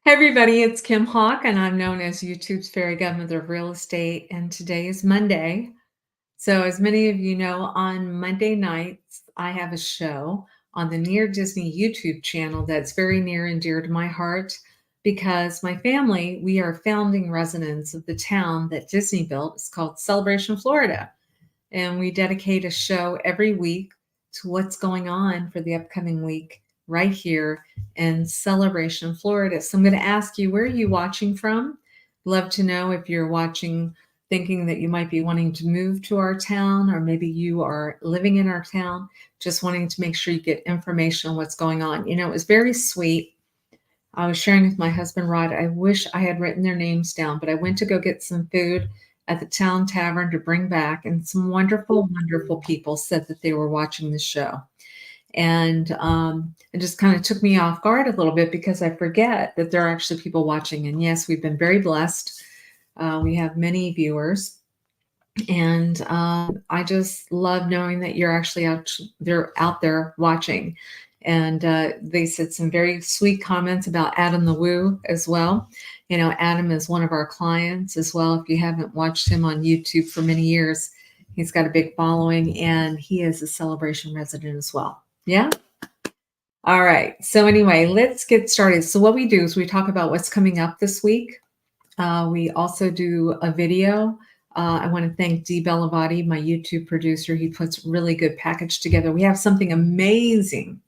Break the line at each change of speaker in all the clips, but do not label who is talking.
Hey everybody, it's Kim Hawk, and I'm known as YouTube's fairy godmother of real estate. And today is Monday. So, as many of you know, on Monday nights, I have a show on the Near Disney YouTube channel that's very near and dear to my heart because my family, we are founding residents of the town that Disney built. It's called Celebration, Florida. And we dedicate a show every week to what's going on for the upcoming week right here in Celebration, Florida. So I'm going to ask you, where are you watching from? Love to know if you're watching thinking that you might be wanting to move to our town, or maybe you are living in our town, just wanting to make sure you get information on what's going on. You know, it was very sweet. I was sharing with my husband, Rod, I wish I had written their names down, but I went to go get some food at the town tavern to bring back, and some wonderful, wonderful people said that they were watching the show. And it just kind of took me off guard a little bit because I forget that there are actually people watching. And yes, we've been very blessed. We have many viewers. And I just love knowing that you're actually they're out there watching. And they said some very sweet comments about Adam the Woo as well. You know, Adam is one of our clients as well. If you haven't watched him on YouTube for many years, he's got a big following, and he is a Celebration resident as well. Yeah. All right. So anyway, let's get started. So what we do is we talk about what's coming up this week. We also do a video. I want to thank 𝐷𝐸𝐿𝐵𝐿𝐵𝐷𝐸, my YouTube producer. He puts really good package together. We have something amazing.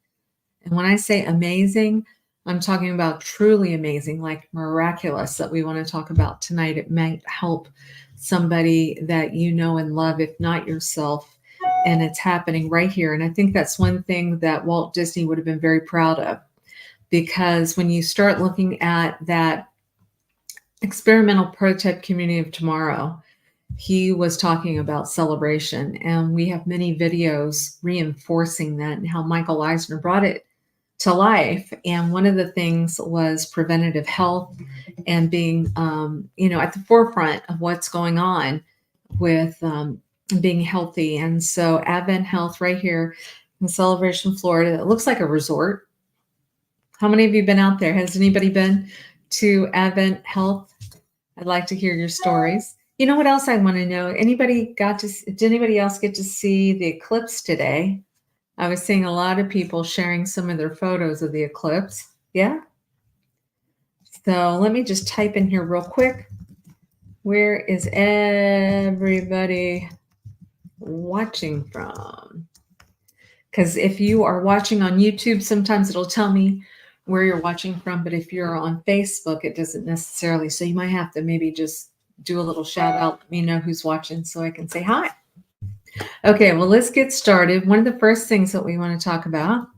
And when I say amazing, I'm talking about truly amazing, like miraculous, that we want to talk about tonight. It might help somebody that you know and love, if not yourself. And it's happening right here. And I think that's one thing that Walt Disney would have been very proud of, because when you start looking at that experimental prototype community of tomorrow, he was talking about celebration. And we have many videos reinforcing that and how Michael Eisner brought it to life. And one of the things was preventative health and being, at the forefront of what's going on with being healthy. And so Advent Health right here in Celebration, Florida, it looks like a resort. How many of you been out there? Has anybody been to Advent Health? I'd like to hear your stories. You know what else I want to know? Did anybody else get to see the eclipse today? I was seeing a lot of people sharing some of their photos of the eclipse. Yeah. So let me just type in here real quick. Where is everybody watching from? Because if you are watching on YouTube, sometimes it'll tell me where you're watching from. But if you're on Facebook, it doesn't necessarily. So you might have to maybe just do a little shout out, let me know who's watching so I can say hi. Okay, well, let's get started. One of the first things that we want to talk about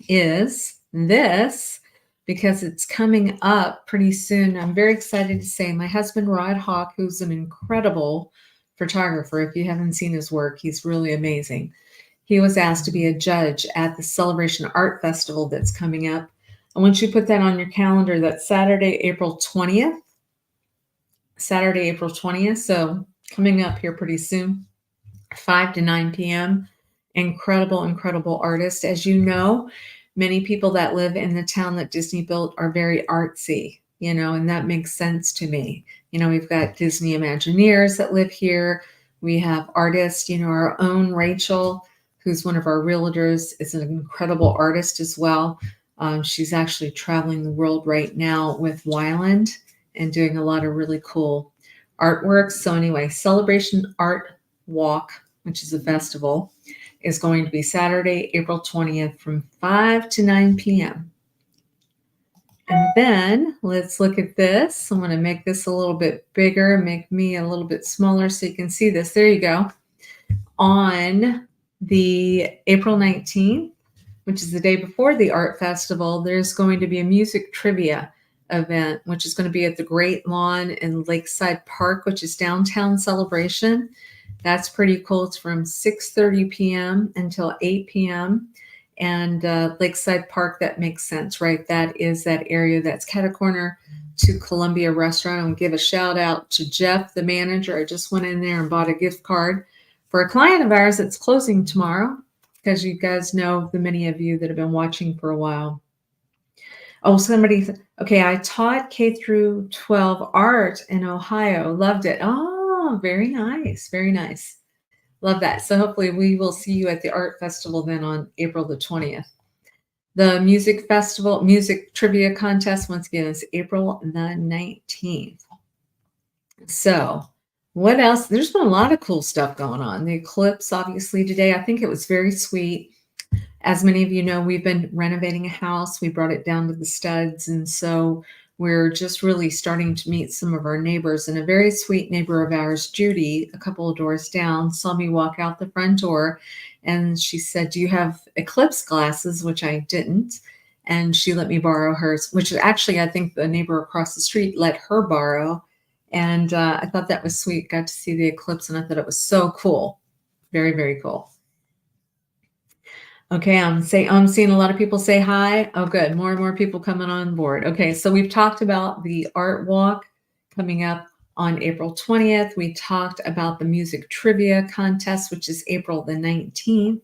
is this, because it's coming up pretty soon. I'm very excited to say my husband, Rod Hawk, who's an incredible photographer. If you haven't seen his work, he's really amazing. He was asked to be a judge at the Celebration Art Festival that's coming up. I want you to put that on your calendar. That's Saturday, April 20th. Saturday, April 20th. So coming up here pretty soon, 5 to 9 p.m. Incredible, incredible artist. As you know, many people that live in the town that Disney built are very artsy, and that makes sense to me. We've got Disney Imagineers that live here. We have artists, our own Rachel, who's one of our realtors, is an incredible artist as well. She's actually traveling the world right now with Wyland and doing a lot of really cool artwork. So anyway, Celebration Art Walk, which is a festival, is going to be Saturday, April 20th from 5 to 9 p.m. And then let's look at this. I'm going to make this a little bit bigger, make me a little bit smaller so you can see this. There you go. On the April 19th, which is the day before the art festival, there's going to be a music trivia event, which is going to be at the Great Lawn in Lakeside Park, which is downtown Celebration. That's pretty cool. It's from 6:30 p.m. until 8 p.m. And Lakeside Park, that makes sense, right? That is that area that's catacorner to Columbia Restaurant. I'll give a shout out to Jeff, the manager. I just went in there and bought a gift card for a client of ours that's closing tomorrow, because you guys know, the many of you that have been watching for a while, Oh, okay, I taught K through 12 art in Ohio. Loved it. Oh, very nice. Very nice. Love that. So hopefully we will see you at the art festival then on April the 20th. The music trivia contest, once again, is April the 19th. So, what else? There's been a lot of cool stuff going on. The eclipse, obviously, today, I think it was very sweet. As many of you know, we've been renovating a house. We brought it down to the studs. And so we're just really starting to meet some of our neighbors. And a very sweet neighbor of ours, Judy, a couple of doors down, saw me walk out the front door. And she said, "Do you have eclipse glasses?" Which I didn't. And she let me borrow hers, which actually I think the neighbor across the street let her borrow. And I thought that was sweet. Got to see the eclipse, and I thought it was so cool. Very, very cool. Okay, I'm seeing a lot of people say hi. Oh, good. More and more people coming on board. Okay, so we've talked about the art walk coming up on April 20th. We talked about the music trivia contest, which is April the 19th.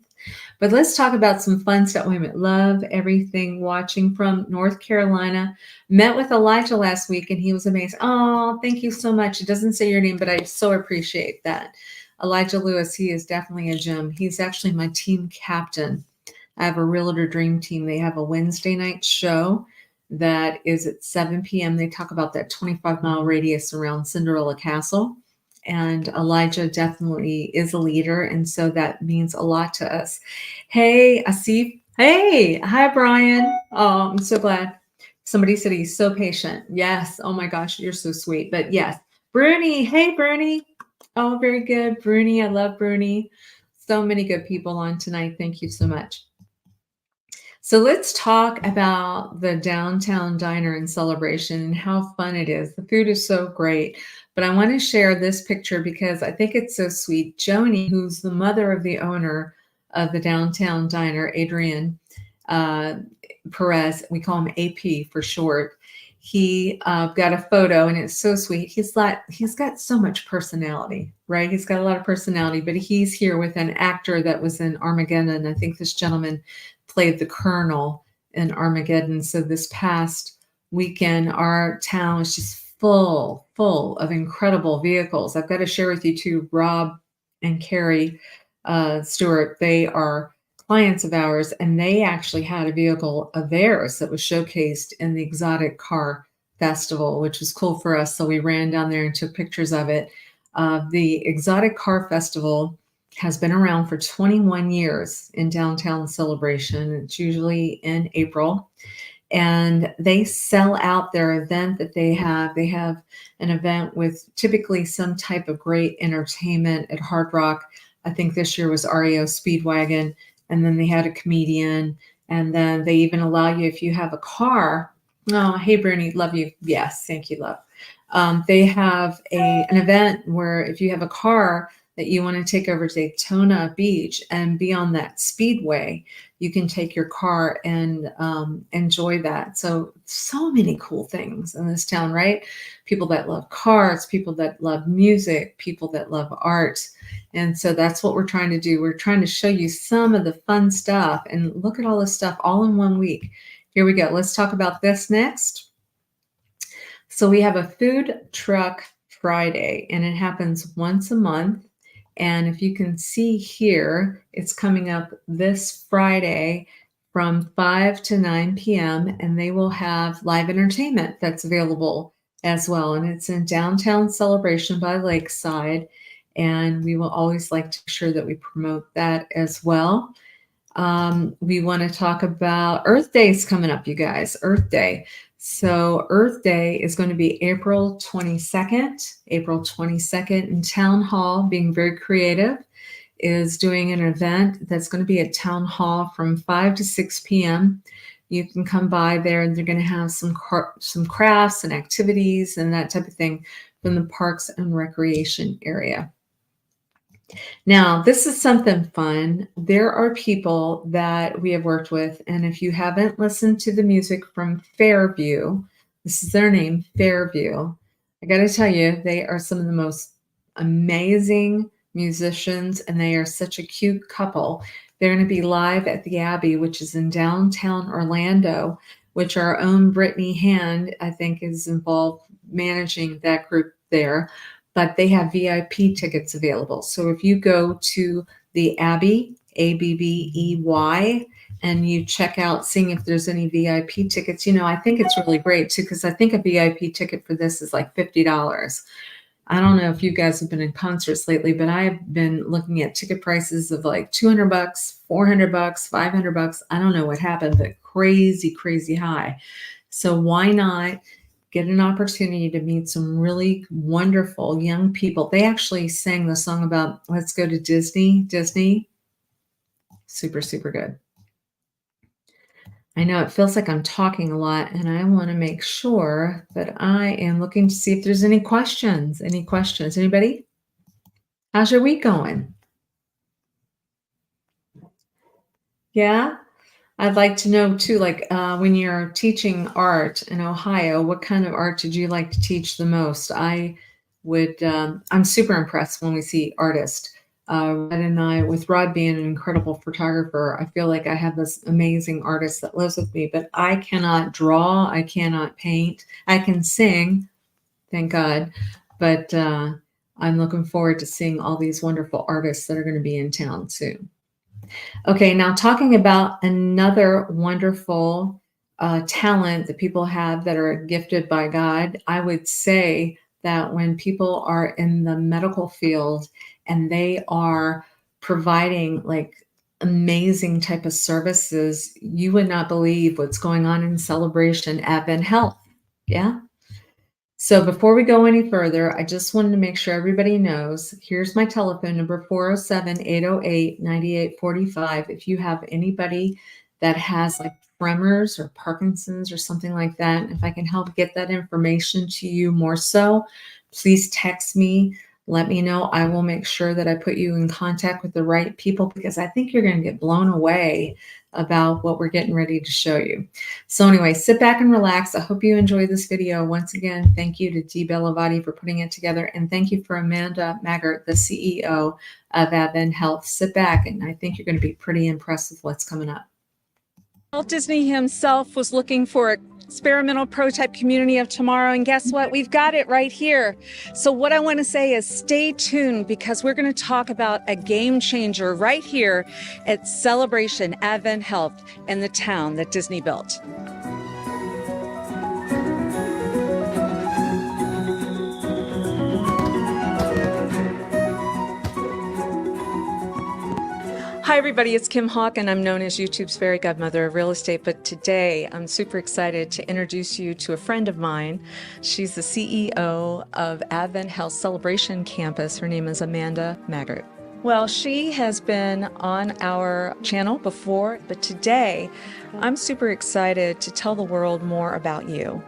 But let's talk about some fun stuff. Wait a minute. Love everything watching from North Carolina. Met with Elijah last week and he was amazing. Oh, thank you so much. It doesn't say your name, but I so appreciate that. Elijah Lewis, he is definitely a gem. He's actually my team captain. I have a Realtor Dream Team. They have a Wednesday night show that is at 7 p.m. They talk about that 25-mile radius around Cinderella Castle. And Elijah definitely is a leader. And so that means a lot to us. Hey, Asif. Hey, hi, Brian. Oh, I'm so glad. Somebody said he's so patient. Yes. Oh my gosh, you're so sweet. But yes, Bruni. Hey, Bruni. Oh, very good. Bruni. I love Bruni. So many good people on tonight. Thank you so much. So let's talk about the downtown diner and celebration and how fun it is. The food is so great, but I want to share this picture because I think it's so sweet. Joni, who's the mother of the owner of the downtown diner, Adrian Perez, we call him AP for short. He got a photo and it's so sweet. He's got so much personality, right? He's got a lot of personality, but he's here with an actor that was in Armageddon. I think this gentleman played the Colonel in Armageddon. So this past weekend, our town was just full of incredible vehicles. I've got to share with you too, Rob and Carrie Stewart. They are clients of ours, and they actually had a vehicle of theirs that was showcased in the Exotic Car Festival, which was cool for us. So we ran down there and took pictures of it. The Exotic Car Festival has been around for 21 years in downtown Celebration. It's usually in April. And they sell out their event that they have. They have an event with typically some type of great entertainment at Hard Rock. I think this year was REO Speedwagon. And then they had a comedian. And then they even allow you, if you have a car. Oh, hey, Bernie, love you. Yes, thank you, love. They have an event where if you have a car that you want to take over to Daytona Beach and be on that speedway, you can take your car and enjoy that. So many cool things in this town, right? People that love cars, people that love music, people that love art. And so that's what we're trying to do. We're trying to show you some of the fun stuff and look at all this stuff all in one week. Here we go. Let's talk about this next. So we have a food truck Friday and it happens once a month. And if you can see here, it's coming up this Friday from 5 to 9 p.m. and they will have live entertainment that's available as well. And it's in downtown Celebration by Lakeside. And we will always like to make sure that we promote that as well. We want to talk about Earth Day's coming up, you guys. Earth Day. So Earth Day is going to be April 22nd. April 22nd in Town Hall, being very creative, is doing an event that's going to be at Town Hall from 5 to 6 p.m. You can come by there and they're going to have some crafts and activities and that type of thing from the Parks and Recreation area. Now, this is something fun. There are people that we have worked with, and if you haven't listened to the music from Fairview, this is their name, Fairview. I got to tell you, they are some of the most amazing musicians, and they are such a cute couple. They're going to be live at the Abbey, which is in downtown Orlando, which our own Brittany Hand, I think, is involved managing that group there. But they have VIP tickets available. So if you go to the Abbey, ABBEY, and you check out seeing if there's any VIP tickets, I think it's really great too, because I think a VIP ticket for this is like $50. I don't know if you guys have been in concerts lately, but I've been looking at ticket prices of like $200, $400, $500. I don't know what happened, but crazy, crazy high. So why not get an opportunity to meet some really wonderful young people? They actually sang the song about Let's Go to Disney. Super, super good. I know it feels like I'm talking a lot, and I want to make sure that I am looking to see if there's any questions. Any questions? Anybody? How's your week going? Yeah? I'd like to know too, like when you're teaching art in Ohio, what kind of art did you like to teach the most? I'm super impressed when we see artists. Rod and I, with Rod being an incredible photographer, I feel like I have this amazing artist that lives with me, but I cannot draw, I cannot paint, I can sing, thank God, but I'm looking forward to seeing all these wonderful artists that are going to be in town soon. Okay, now talking about another wonderful talent that people have that are gifted by God, I would say that when people are in the medical field and they are providing like amazing type of services, you would not believe what's going on in Celebration Advent Health. Yeah. So before we go any further, I just wanted to make sure everybody knows, here's my telephone number, 407-808-9845. If you have anybody that has like tremors or Parkinson's or something like that, if I can help get that information to you more so, please text me. Let me know. I will make sure that I put you in contact with the right people, because I think you're going to get blown away about what we're getting ready to show you. So anyway, sit back and relax. I hope you enjoyed this video. Once again, thank you to 𝐷 for putting it together. And thank you for Amanda Maggart, the CEO of Advent Health. Sit back, and I think you're going to be pretty impressed with what's coming up.
Walt Disney himself was looking for an experimental prototype community of tomorrow, and guess what? We've got it right here. So what I want to say is stay tuned, because we're going to talk about a game changer right here at Celebration Advent Health in the town that Disney built. Hi everybody, it's Kim Hawk, and I'm known as YouTube's fairy godmother of real estate. But today I'm super excited to introduce you to a friend of mine. She's the CEO of Advent Health Celebration Campus. Her name is Amanda Maggart. Well, she has been on our channel before, but today I'm super excited to tell the world more about you.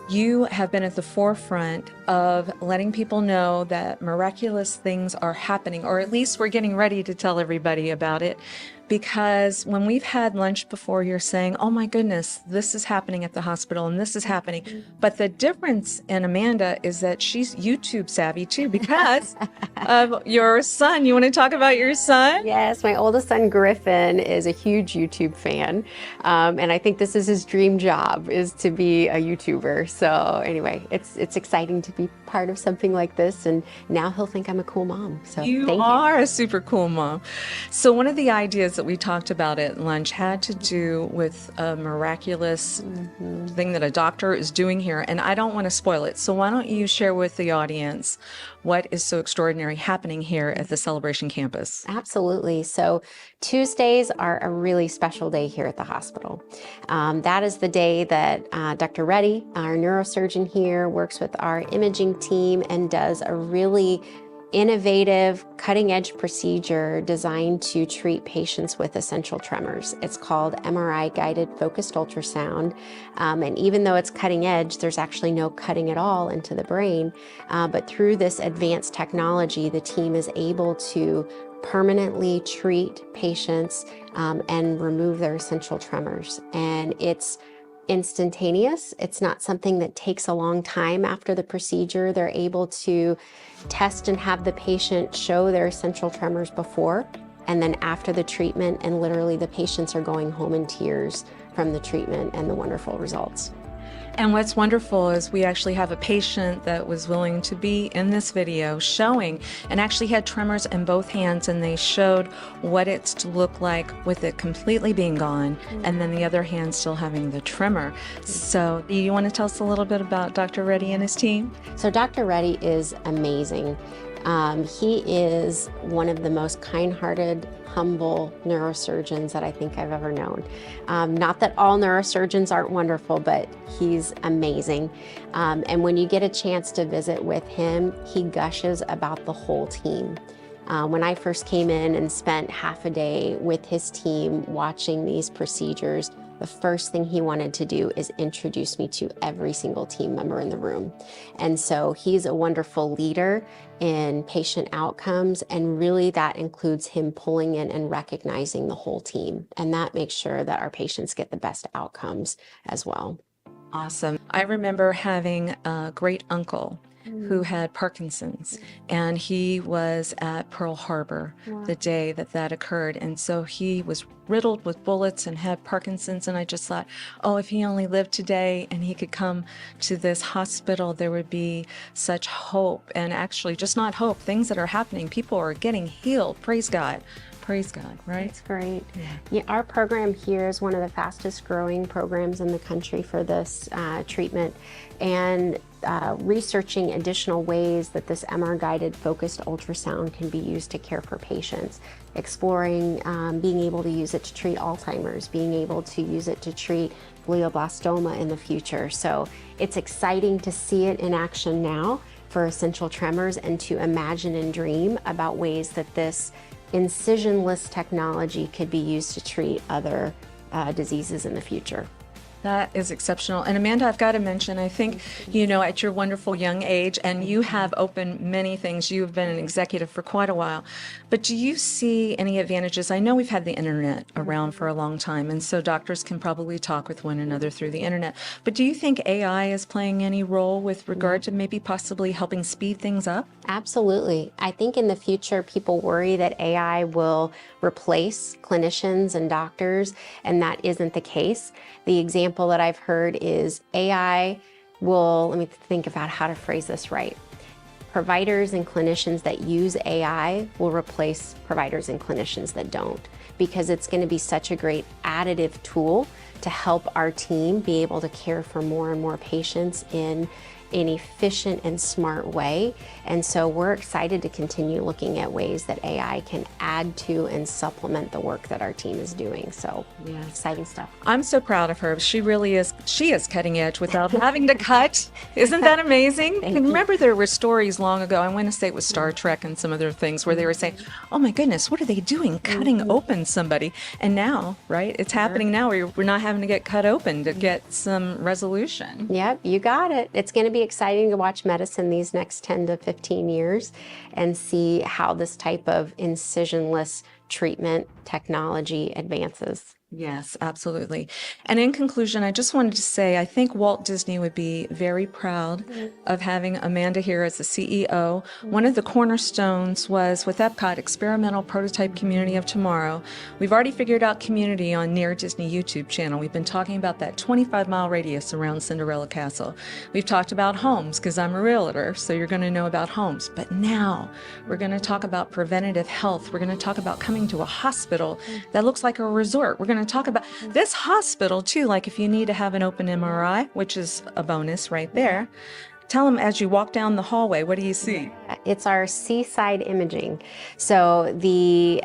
You have been at the forefront of letting people know that miraculous things are happening, or at least we're getting ready to tell everybody about it. Because when we've had lunch before, you're saying, oh my goodness, this is happening at the hospital and this is happening. But the difference in Amanda is that she's YouTube savvy too, because of your son. You want to talk about your son?
Yes, my oldest son, Griffin, is a huge YouTube fan. And I think this is his dream job, is to be a YouTuber. So anyway, it's exciting to be part of something like this. And now he'll think I'm a cool mom. So
you are a super cool mom. So one of the ideas that we talked about at lunch had to do with a miraculous thing that a doctor is doing here, and I don't want to spoil it. So why don't you share with the audience what is so extraordinary happening here at the Celebration Campus?
Absolutely. So Tuesdays are a really special day here at the hospital. That is the day that Dr. Reddy, our neurosurgeon here, works with our imaging team and does a really innovative, cutting-edge procedure designed to treat patients with essential tremors. It's called MRI-guided focused ultrasound. And even though it's cutting edge, there's actually no cutting at all into the brain. But through this advanced technology, the team is able to permanently treat patients and remove their essential tremors. And it's instantaneous. It's not something that takes a long time after the procedure. They're able to test and have the patient show their essential tremors before and then after the treatment, and literally the patients are going home in tears from the treatment and the wonderful results.
And what's wonderful is we actually have a patient that was willing to be in this video showing, and actually had tremors in both hands, and they showed what it's to look like with it completely being gone, and then the other hand still having the tremor. So you want to tell us a little bit about Dr. Reddy and his team?
So Dr. Reddy is amazing. He is one of the most kind-hearted, humble neurosurgeons that I think I've ever known. Not that all neurosurgeons aren't wonderful, but he's amazing. And when you get a chance to visit with him, he gushes about the whole team. When I first came in and spent half a day with his team watching these procedures, the first thing he wanted to do is introduce me to every single team member in the room. And so he's a wonderful leader in patient outcomes, and really that includes him pulling in and recognizing the whole team. And that makes sure that our patients get the best outcomes as well.
Awesome. I remember having a great uncle who had Parkinson's, and he was at Pearl Harbor the day that that occurred. And so he was riddled with bullets and had Parkinson's. And I just thought, oh, if he only lived today and he could come to this hospital, there would be such hope. And actually, just not hope, things that are happening. People are getting healed. Praise God. Praise God, right?
That's great. Yeah, our program here is one of the fastest growing programs in the country for this treatment. And researching additional ways that this MR-guided focused ultrasound can be used to care for patients, exploring being able to use it to treat Alzheimer's, being able to use it to treat glioblastoma in the future. So it's exciting to see it in action now for essential tremors, and to imagine and dream about ways that this incisionless technology could be used to treat other diseases in the future.
That is exceptional. And Amanda, I've got to mention, I think, you know, at your wonderful young age, and you have opened many things, you've been an executive for quite a while, but do you see any advantages? I know we've had the internet around for a long time, and so doctors can probably talk with one another through the internet, but do you think AI is playing any role with regard to maybe possibly helping speed things up?
Absolutely. I think in the future, people worry that AI will replace clinicians and doctors, and that isn't the case. The example that I've heard is AI will, let me think about how to phrase this right. Providers and clinicians that use AI will replace providers and clinicians that don't, because it's going to be such a great additive tool to help our team be able to care for more and more patients in an efficient and smart way. And so we're excited to continue looking at ways that AI can add to and supplement the work that our team is doing. So yeah, exciting stuff.
I'm so proud of her. She really is. She is cutting edge without having to cut. Isn't that amazing? And remember, there were stories long ago, I want to say it was Star Trek and some other things, where they were saying, oh my goodness, what are they doing? Cutting open somebody. And now, right, it's happening now where we're not having to get cut open to get some resolution.
Yep, you got it. It's going to be exciting to watch medicine these next 10 to 15 years and see how this type of incisionless treatment technology advances.
Yes, absolutely. And in conclusion, I just wanted to say, I think Walt Disney would be very proud of having Amanda here as the CEO. One of the cornerstones was with Epcot, Experimental Prototype Community of Tomorrow. We've already figured out community on Near Disney YouTube channel. We've been talking about that 25-mile radius around Cinderella Castle. We've talked about homes, because I'm a realtor, so you're going to know about homes. But now we're going to talk about preventative health. We're going to talk about coming to a hospital that looks like a resort. We're going to talk about this hospital too, like if you need to have an open MRI, which is a bonus right there. Tell them, as you walk down the hallway, what do you see?
It's our seaside imaging. So the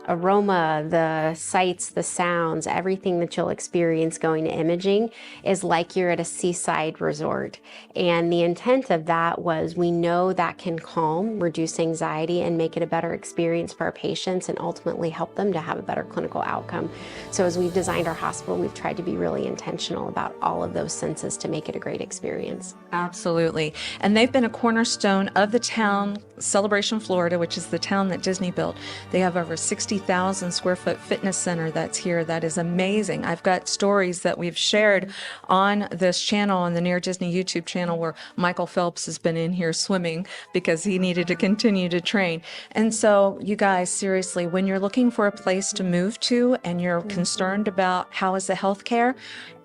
aroma, the sights, the sounds, everything that you'll experience going to imaging is like you're at a seaside resort. And the intent of that was, we know that can calm, reduce anxiety, and make it a better experience for our patients, and ultimately help them to have a better clinical outcome. So as we've designed our hospital, we've tried to be really intentional about all of those senses to make it a great experience.
Absolutely. Absolutely. And they've been a cornerstone of the town, Celebration, Florida, which is the town that Disney built. They have over 60,000 square foot fitness center that's here. That is amazing. I've got stories that we've shared on this channel, on the Near Disney YouTube channel, where Michael Phelps has been in here swimming because he needed to continue to train. And so, you guys, seriously, when you're looking for a place to move to and you're concerned about how is the healthcare,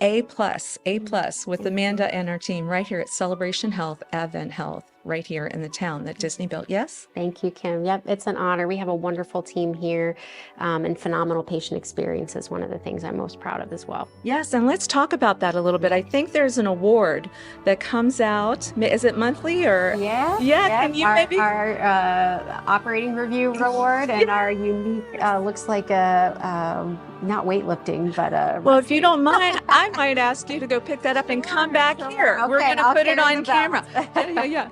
A+, with Amanda and her team right here at Celebration Health, Advent Health, right here in the town that Disney built. Yes?
Thank you, Kim. Yep, it's an honor. We have a wonderful team here, and phenomenal patient experience is one of the things I'm most proud of as well.
Yes, and let's talk about that a little bit. I think there's an award that comes out. Is it monthly or?
Yeah.
Can you maybe?
Our operating review reward and our unique, looks like a, not weightlifting, but
Well, if you don't mind, I might ask you to go pick that up and come back here.
Okay,
We're going to
I'll
put it
carry
on
the belt.
camera. Yeah.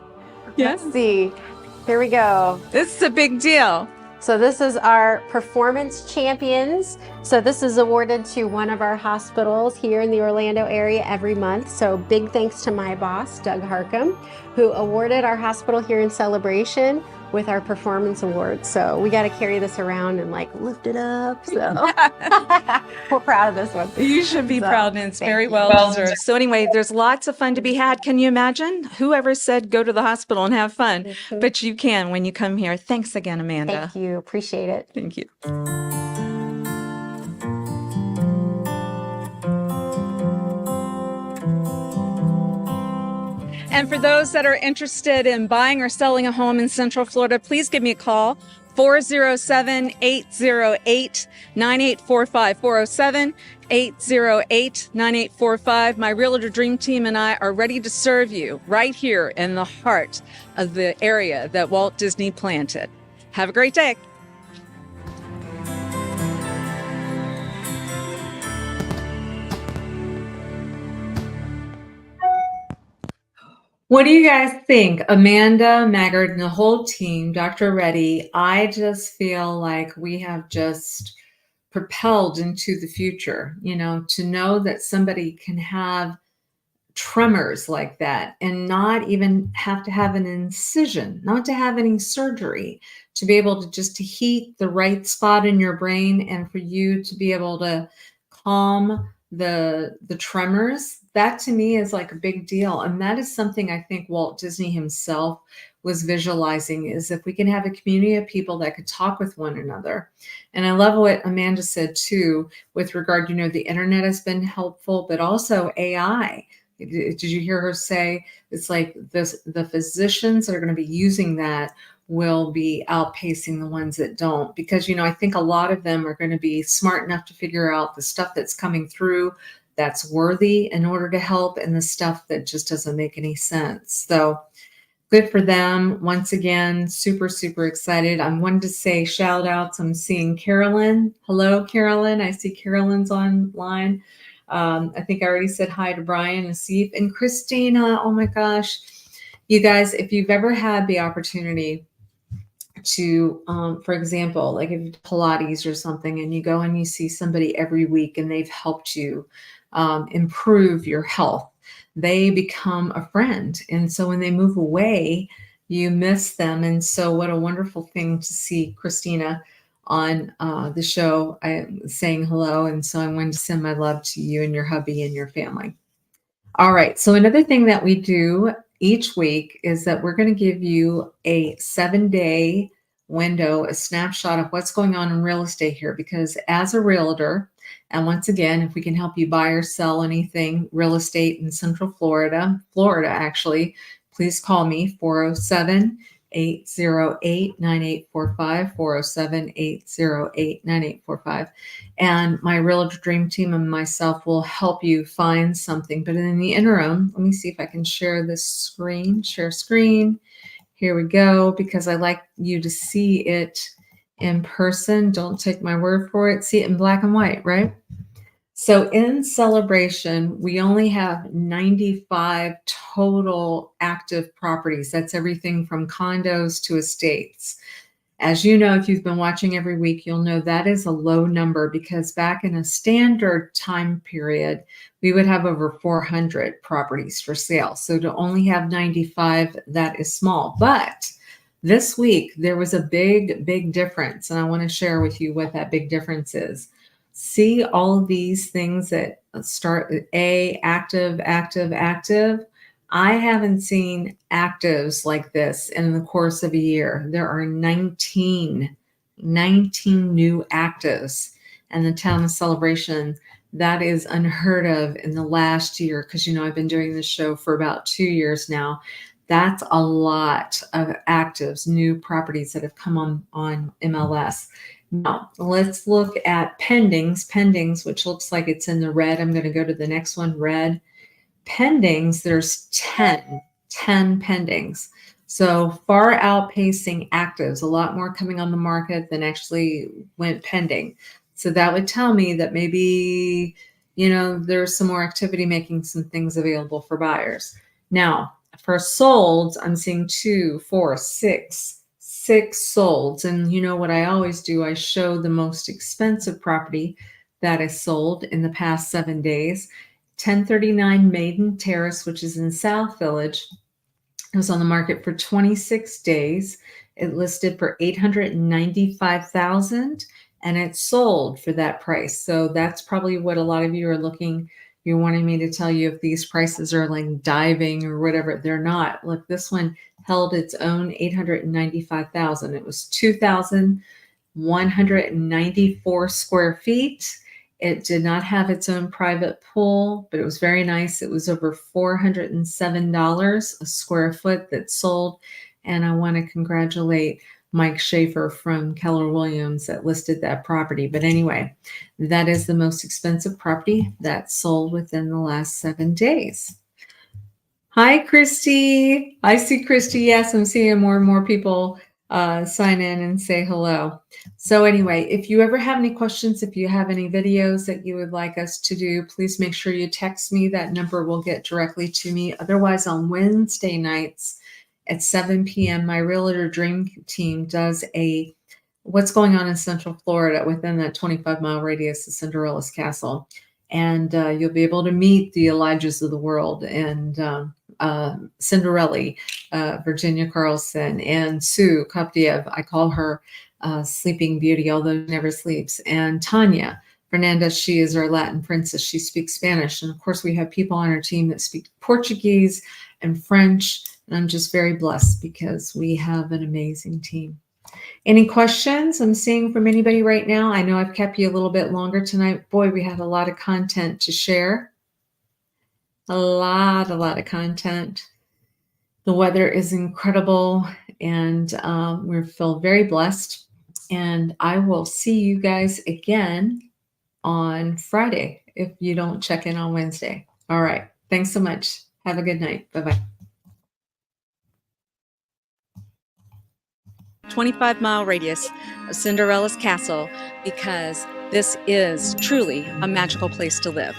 Yes.
Let's see. Here we go.
This is a big deal.
So this is our performance champions. So this is awarded to one of our hospitals here in the Orlando area every month. So big thanks to my boss, Doug Harcum, who awarded our hospital here in Celebration with our performance award. So we got to carry this around and like lift it up. So we're proud of this one.
You should be proud, and it's very
you.
well deserved. So anyway, there's lots of fun to be had. Can you imagine? Whoever said go to the hospital and have fun? But you can when you come here. Thanks again, Amanda.
Thank you. Appreciate it.
Thank you. And for those that are interested in buying or selling a home in Central Florida, please give me a call, 407-808-9845, 407-808-9845. My Realtor Dream Team and I are ready to serve you right here in the heart of the area that Walt Disney planted. Have a great day.
What do you guys think? Amanda, Haggard, and the whole team, Dr. Reddy, I just feel like we have just propelled into the future, to know that somebody can have tremors like that and not even have to have an incision, not to have any surgery, to be able to just to heat the right spot in your brain and for you to be able to calm the tremors. That to me is like a big deal. And that is something I think Walt Disney himself was visualizing, is if we can have a community of people that could talk with one another. And I love what Amanda said too, with regard, the internet has been helpful, but also AI. Did you hear her say it's like the physicians that are going to be using that will be outpacing the ones that don't, because, I think a lot of them are going to be smart enough to figure out the stuff that's coming through that's worthy in order to help, and the stuff that just doesn't make any sense. So good for them. Once again, super, super excited. I wanted to say shout outs. I'm seeing Carolyn. Hello, Carolyn. I see Carolyn's online. I think I already said hi to Brian and Asif and Christina. Oh my gosh. You guys, if you've ever had the opportunity to, for example, like if you do Pilates or something and you go and you see somebody every week and they've helped you improve your health, they become a friend. And so when they move away, you miss them. And so what a wonderful thing to see Christina on the show saying hello. And so I wanted to send my love to you and your hubby and your family. All right. So another thing that we do each week is that we're going to give you a 7-day window, a snapshot of what's going on in real estate here, because as a realtor, and once again, if we can help you buy or sell anything real estate in Central Florida actually, please call me 407-808-9845, 407-808-9845. And my Realtor Dream Team and myself will help you find something. But in the interim, let me see if I can share this screen, share screen. Here we go, because I like you to see it in person. Don't take my word for it. See it in black and white, right? So in Celebration, we only have 95 total active properties. That's everything from condos to estates. As you know, if you've been watching every week, you'll know that is a low number because back in a standard time period, we would have over 400 properties for sale. So to only have 95, that is small. But this week, there was a big difference. And I want to share with you what that big difference is. See all of these things that start with A, active, active, active. I haven't seen actives like this in the course of a year. There are 19 new actives in the town of Celebration. That is unheard of in the last year because, you know, I've been doing this show for about 2 years now. That's a lot of actives, new properties that have come on MLS. Now, let's look at pendings, which looks like it's in the red. I'm going to go to the next one, red. Pendings, there's 10 pendings. So far outpacing actives, a lot more coming on the market than actually went pending. So that would tell me that maybe, you know, there's some more activity making some things available for buyers. Now, for solds, I'm seeing 2, 4, 6 solds. And you know what I always do? I show the most expensive property that is sold in the past 7 days. 1039 Maiden Terrace, which is in South Village. It was on the market for 26 days. It listed for $895,000 and it sold for that price. So that's probably what a lot of you are looking. You're wanting me to tell you if these prices are like diving or whatever. They're not. Look, this one held its own, $895,000. It was 2,194 square feet. It did not have its own private pool, but it was very nice. It was over $407 a square foot that sold. And I want to congratulate Mike Schaefer from Keller Williams that listed that property. But anyway, that is the most expensive property that sold within the last 7 days. Hi, Christy. I see Christy. Yes, I'm seeing more and more people sign in and say hello. So anyway, if you ever have any questions, if you have any videos that you would like us to do, please make sure you text me. That number will get directly to me. Otherwise, on Wednesday nights at 7 p.m., my Realtor Dream Team does a what's going on in Central Florida within that 25-mile radius of Cinderella's Castle. And you'll be able to meet the Elijahs of the world and Cinderella, Virginia Carlson, and Sue Koptiev. I call her Sleeping Beauty, although she never sleeps. And Tanya Fernandez, she is our Latin princess. She speaks Spanish. And of course, we have people on our team that speak Portuguese and French. And I'm just very blessed because we have an amazing team. Any questions I'm seeing from anybody right now? I know I've kept you a little bit longer tonight. Boy, we had a lot of content to share. A lot of content. The weather is incredible and we feel very blessed. And I will see you guys again on Friday if you don't check in on Wednesday. All right. Thanks so much. Have a good night. Bye-bye.
25-mile radius of Cinderella's Castle, because this is truly a magical place to live.